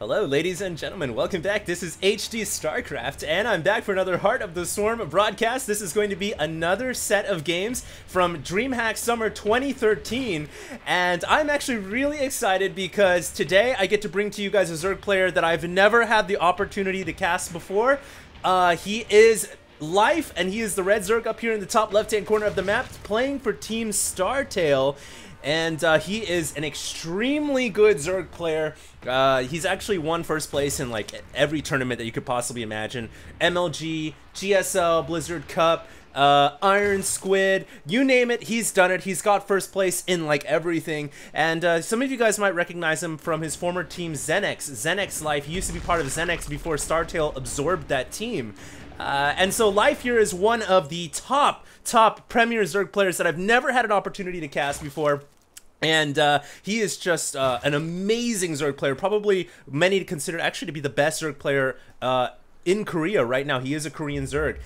Hello ladies and gentlemen, welcome back. This is HD Starcraft and I'm back for another Heart of the Swarm broadcast. This is going to be another set of games from DreamHack Summer 2013 and I'm actually really excited because today I get to bring to you guys a Zerg player that I've never had the opportunity to cast before. He is Life and he is the red Zerg up here in the top left hand corner of the map playing for Team Startail. And he is an extremely good Zerg player. He's actually won first place in like every tournament that you could possibly imagine. MLG, GSL, Blizzard Cup, Iron Squid, you name it, he's done it. He's got first place in like everything. And some of you guys might recognize him from his former team Zenex Life. He used to be part of Zenex before Startail absorbed that team. And so Life here is one of the top premier Zerg players that I've never had an opportunity to cast before. And he is just an amazing Zerg player, probably many consider actually to be the best Zerg player in Korea right now. He is a Korean Zerg.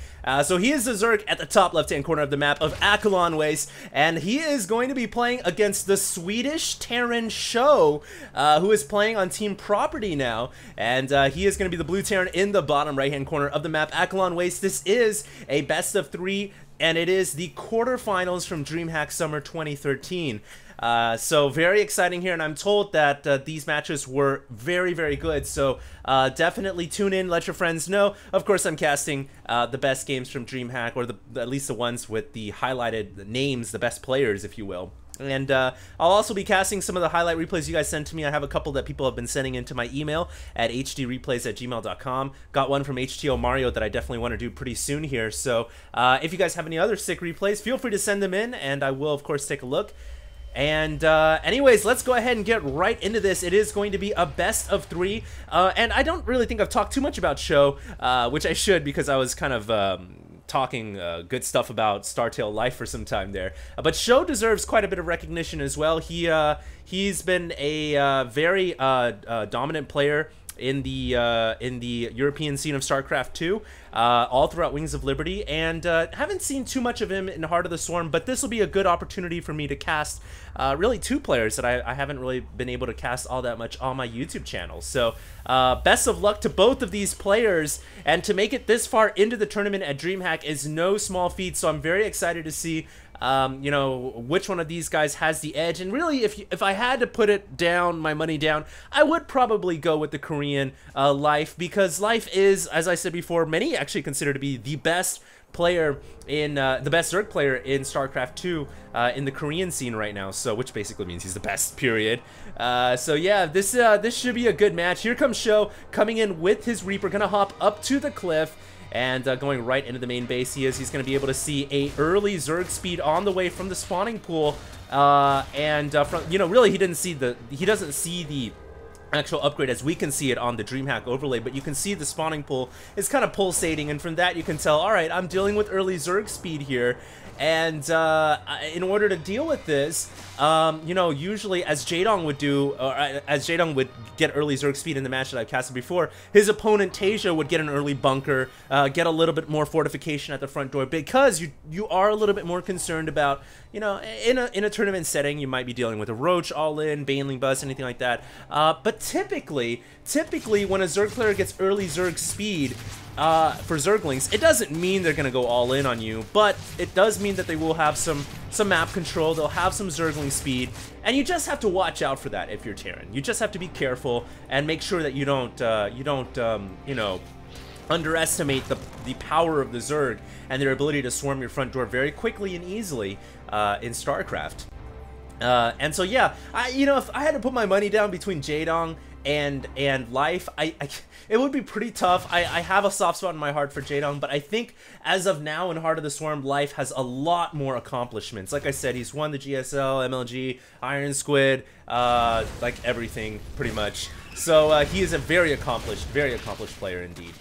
So he is the Zerg at the top left-hand corner of the map of Akalon Waste, and he is going to be playing against the Swedish Terran Sjow, who is playing on Team Property now, and he is going to be the blue Terran in the bottom right-hand corner of the map. Akalon Waste, this is a best of 3, and it is the quarterfinals from DreamHack Summer 2013. So very exciting here, and I'm told that these matches were very good, so definitely tune in, let your friends know. Of course, I'm casting the best games from DreamHack, or at least the ones with the highlighted names, the best players, if you will. And I'll also be casting some of the highlight replays you guys sent to me. I have a couple that people have been sending into my email at hdreplays@gmail.com. Got one from HTO Mario that I definitely want to do pretty soon here. So if you guys have any other sick replays, feel free to send them in, and I will, of course, take a look. And anyways, let's go ahead and get right into this. It is going to be a best of 3, and I don't really think I've talked too much about Sjow, which I should, because I was kind of talking good stuff about Startail Life for some time there. But Sjow deserves quite a bit of recognition as well. He's been a very dominant player in the European scene of Starcraft 2, all throughout Wings of Liberty, and haven't seen too much of him in Heart of the Swarm, but this will be a good opportunity for me to cast really 2 players that I haven't really been able to cast all that much on my YouTube channel. So best of luck to both of these players, and to make it this far into the tournament at DreamHack is no small feat, so I'm very excited to see you know, which one of these guys has the edge. And really, if I had to put it down, my money down, I would probably go with the Korean Life, because Life is, as I said before, many actually consider to be the best player in the best Zerg player in Starcraft 2 in the Korean scene right now. So, which basically means he's the best, period. So yeah, this should be a good match. Here comes Sjow coming in with his Reaper, gonna hop up to the cliff. And going right into the main base, he's going to be able to see a early Zerg speed on the way from the spawning pool, from, you know, really he doesn't see the actual upgrade as we can see it on the DreamHack overlay, but you can see the spawning pool is kind of pulsating, and from that you can tell, all right, I'm dealing with early Zerg speed here. And in order to deal with this, you know, usually as Jaedong would do, or as Jaedong would get early Zerg speed in the match that I've casted before, his opponent Tasia would get an early bunker, get a little bit more fortification at the front door, because you are a little bit more concerned about, you know, in a tournament setting, you might be dealing with a Roach all-in, Baneling Bus, anything like that. But typically when a Zerg player gets early Zerg speed, for Zerglings, it doesn't mean they're gonna go all in on you, but it does mean that they will have some map control, they'll have some Zergling speed, and you just have to watch out for that if you're Terran. You just have to be careful and make sure that you don't you know, underestimate the power of the Zerg and their ability to swarm your front door very quickly and easily in StarCraft. And so yeah, you know, if I had to put my money down between Jaedong and Life, it would be pretty tough. I have a soft spot in my heart for Jaedong, but I think as of now in Heart of the Swarm, Life has a lot more accomplishments. Like I said, he's won the GSL, MLG, Iron Squid, like everything pretty much. So he is a very accomplished player indeed.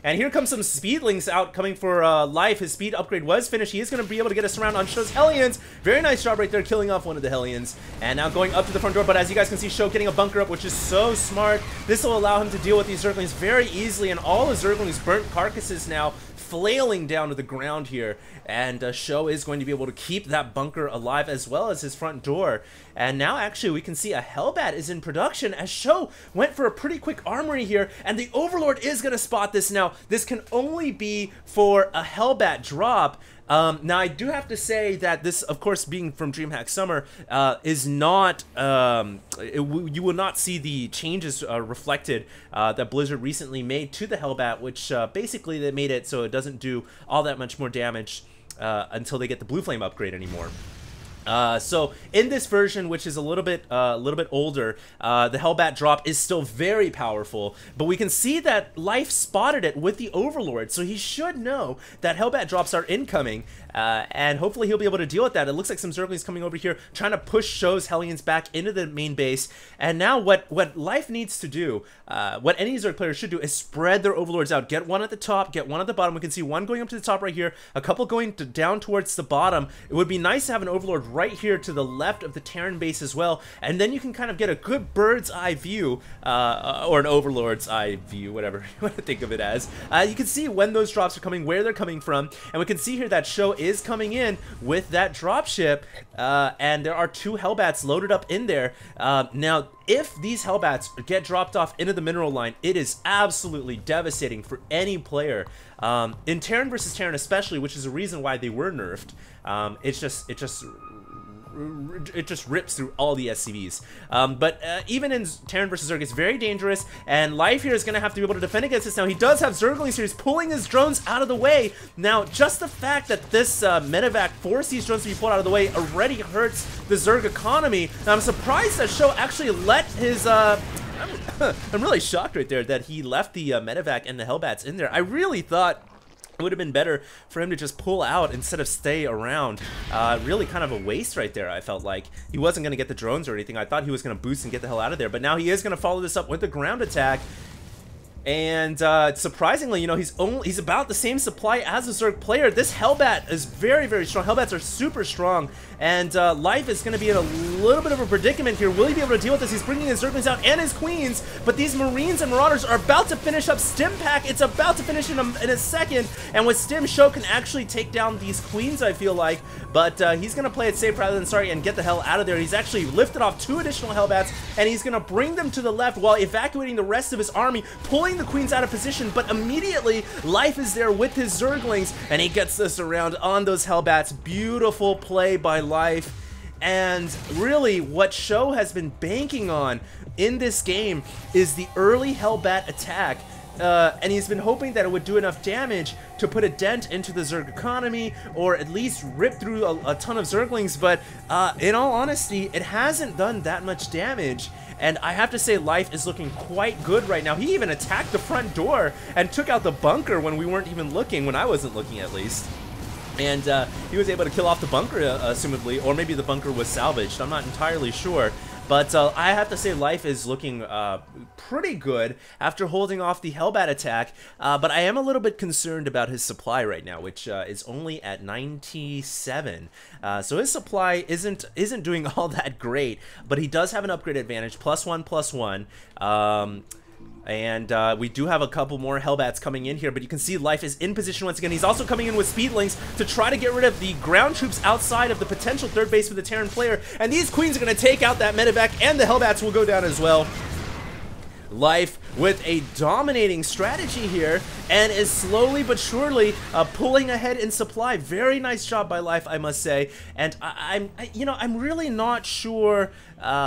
And here comes some Speedlings out coming for Life. His speed upgrade was finished. He is going to be able to get us around on Show's Hellions. Very nice job right there, killing off one of the Hellions. And now going up to the front door, but as you guys can see, Sjow getting a bunker up, which is so smart. This will allow him to deal with these Zerglings very easily, and all the Zerglings' burnt carcasses now flailing down to the ground here, and Sjow is going to be able to keep that bunker alive as well as his front door. And now actually we can see a Hellbat is in production as Sjow went for a pretty quick armory here, and the Overlord is going to spot this. Now this can only be for a Hellbat drop. Now I do have to say that this, of course, being from DreamHack Summer, is not, you will not see the changes reflected that Blizzard recently made to the Hellbat, which basically they made it so it doesn't do all that much more damage until they get the Blue Flame upgrade anymore. So in this version, which is a little bit older, the Hellbat drop is still very powerful, but we can see that Life spotted it with the Overlord, so he should know that Hellbat drops are incoming, and hopefully he'll be able to deal with that. It looks like some Zerglings coming over here, trying to push Sjow's Hellions back into the main base, and now what Life needs to do, what any Zerg player should do, is spread their Overlords out. Get one at the top, get one at the bottom. We can see one going up to the top right here, a couple going down towards the bottom. It would be nice to have an Overlord right here to the left of the Terran base as well, and then you can kind of get a good bird's eye view, or an Overlord's eye view, whatever you want to think of it as. You can see when those drops are coming, where they're coming from, and we can see here that Sjow is coming in with that dropship, and there are 2 Hellbats loaded up in there. Now, if these Hellbats get dropped off into the mineral line, it is absolutely devastating for any player. In Terran versus Terran especially, which is a reason why they were nerfed, it just rips through all the SCVs. But even in Terran versus Zerg, it's very dangerous, and Life here is going to have to be able to defend against this. Now, he does have Zerglings here. He's pulling his drones out of the way. Now, just the fact that this medevac forced these drones to be pulled out of the way already hurts the Zerg economy. Now, I'm surprised that Sjow actually let his... I'm really shocked right there that he left the medevac and the Hellbats in there. I really thought it would have been better for him to just pull out instead of stay around. Really kind of a waste right there, I felt like. He wasn't going to get the drones or anything. I thought he was going to boost and get the hell out of there. But now he is going to follow this up with the ground attack. And surprisingly, you know, he's about the same supply as a Zerg player. This Hellbat is very, very strong. Hellbats are super strong, and Life is going to be in a little bit of a predicament here. Will he be able to deal with this? He's bringing his Zerglings out and his Queens, but these Marines and Marauders are about to finish up Stim Pack. It's about to finish in a second, and with Stim, Sjow can actually take down these Queens, I feel like, but he's going to play it safe rather than sorry and get the hell out of there. He's actually lifted off 2 additional Hellbats, and he's going to bring them to the left while evacuating the rest of his army, pulling the Queens out of position, but immediately Life is there with his Zerglings, and he gets this around on those Hellbats. Beautiful play by Life. And really what Sjow has been banking on in this game is the early Hellbat attack. And he's been hoping that it would do enough damage to put a dent into the Zerg economy, or at least rip through a ton of Zerglings, but in all honesty, it hasn't done that much damage. And I have to say, Life is looking quite good right now. He even attacked the front door and took out the bunker when we weren't even looking, when I wasn't looking at least. And he was able to kill off the bunker, assumably, or maybe the bunker was salvaged. I'm not entirely sure. But I have to say, Life is looking pretty good after holding off the Hellbat attack. But I am a little bit concerned about his supply right now, which is only at 97. So his supply isn't doing all that great. But he does have an upgrade advantage, +1/+1. And we do have a couple more Hellbats coming in here, but you can see Life is in position once again. He's also coming in with Speedlings to try to get rid of the ground troops outside of the potential third base for the Terran player. And these Queens are going to take out that medevac, and the Hellbats will go down as well. Life with a dominating strategy here, and is slowly but surely pulling ahead in supply. Very nice job by Life, I must say. And I'm really not sure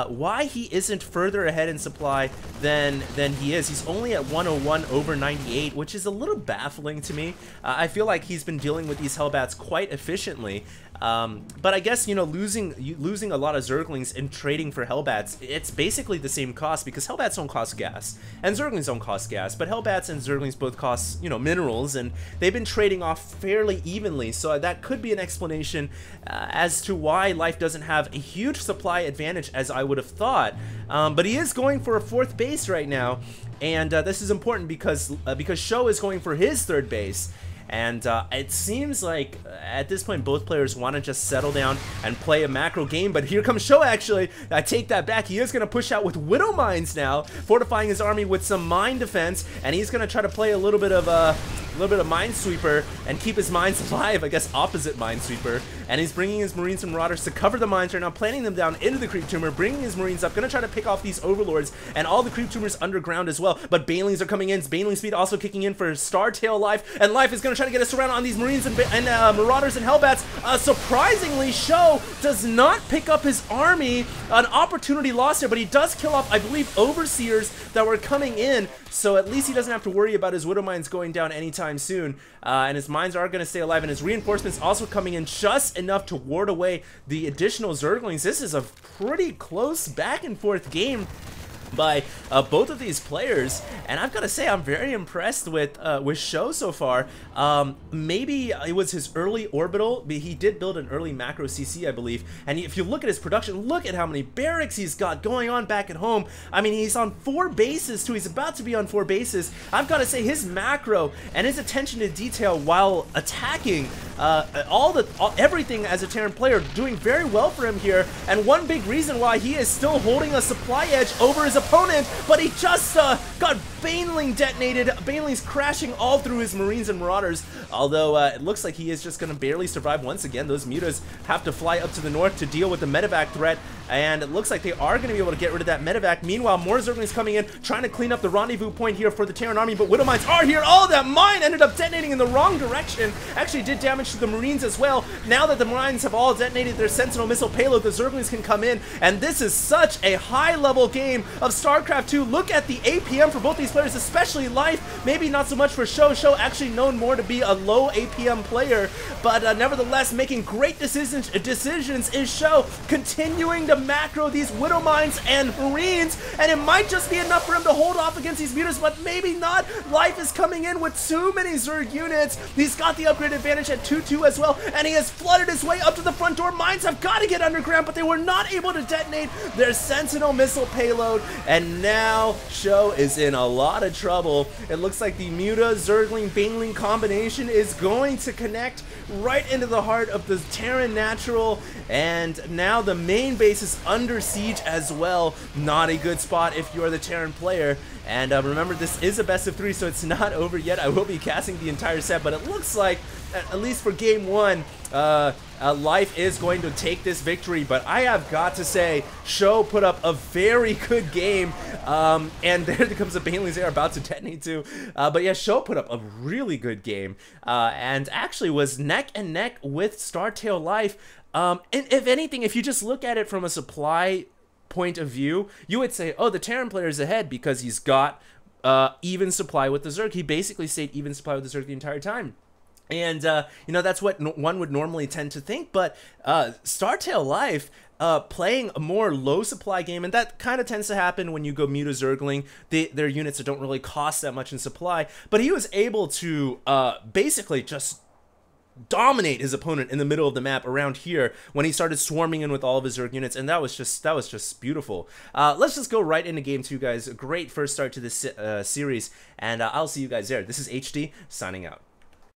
why he isn't further ahead in supply than he is. He's only at 101 over 98, which is a little baffling to me. I feel like he's been dealing with these Hellbats quite efficiently. But I guess, you know, losing a lot of Zerglings and trading for Hellbats, it's basically the same cost, because Hellbats don't cost gas and Zerglings don't cost gas, but Hellbats and Zerglings both cost, you know, minerals, and they've been trading off fairly evenly. So that could be an explanation as to why Life doesn't have a huge supply advantage as I would have thought. But he is going for a 4th base right now, and this is important because Sjow is going for his 3rd base. And it seems like at this point both players want to just settle down and play a macro game, but here comes Sjow actually. I take that back. He is going to push out with Widow Mines now, fortifying his army with some mine defense, and he's going to try to play a little bit of little bit of Minesweeper and keep his mines alive, I guess opposite Minesweeper, and he's bringing his Marines and Marauders to cover the mines right now, planting them down into the Creep Tumor, bringing his Marines up, gonna try to pick off these Overlords and all the Creep Tumors underground as well, but Banelings are coming in, Baneling speed also kicking in for Startail Life, and Life is gonna try to get us around on these Marines and Marauders and Hellbats. Surprisingly, Sjow does not pick up his army, an opportunity lost here, but he does kill off, I believe, Overseers that were coming in, so at least he doesn't have to worry about his Widow Mines going down anytime soon, and his mines are going to stay alive, and his reinforcements also coming in just enough to ward away the additional Zerglings. This is a pretty close back and forth game by both of these players, and I've got to say I'm very impressed with Sjow so far. Maybe it was his early orbital, but he did build an early macro CC, I believe, and if you look at his production, look at how many barracks he's got going on back at home. I mean, he's on 4 bases too. He's about to be on 4 bases. I've got to say his macro and his attention to detail while attacking everything as a Terran player, doing very well for him here, and one big reason why he is still holding a supply edge over his opponent, but he just got Baneling detonated. Baneling's crashing all through his Marines and Marauders, although it looks like he is just going to barely survive once again. Those mutas have to fly up to the north to deal with the medevac threat, and it looks like they are going to be able to get rid of that medevac. Meanwhile, more Zerglings coming in, trying to clean up the rendezvous point here for the Terran army, but Widow Mines are here. Oh, that mine ended up detonating in the wrong direction. Actually did damage to the Marines as well. Now that the Marines have all detonated their Sentinel missile payload, the Zerglings can come in, and this is such a high-level game of StarCraft 2. Look at the APM for both these players, especially Life. Maybe not so much for Sjow. Sjow actually known more to be a low APM player, but nevertheless making great decisions is Sjow, continuing to macro these Widow Mines and Marines, and it might just be enough for him to hold off against these mutas, but maybe not. Life is coming in with too many Zerg units. He's got the upgrade advantage at 2-2 as well, and he has flooded his way up to the front door. Mines have got to get underground, but they were not able to detonate their Sentinel missile payload, and now Sjow is in a lot of trouble. It looks like the Muta Zergling Baneling combination is going to connect right into the heart of the Terran Natural, and now the main base is under siege as well. Not a good spot if you're the Terran player. And remember, this is a best of 3, so it's not over yet. I will be casting the entire set, but it looks like, at least for game 1, Life is going to take this victory. But I have got to say, Sjow put up a very good game, and there comes the Banelings they are about to detonate to. But yeah, Sjow put up a really good game, and actually was neck and neck with Startail Life. And if anything, if you just look at it from a supply point of view, you would say, oh, the Terran player is ahead because he's got even supply with the Zerg. He basically stayed even supply with the Zerg the entire time. And, you know, that's what one would normally tend to think, but Startail Life playing a more low supply game, and that kind of tends to happen when you go Muta Zergling. Their units that don't really cost that much in supply, but he was able to basically just dominate his opponent in the middle of the map around here when he started swarming in with all of his Zerg units, and that was just beautiful. Let's just go right into game 2, guys. A great first start to this series, and I'll see you guys there. This is HD signing out.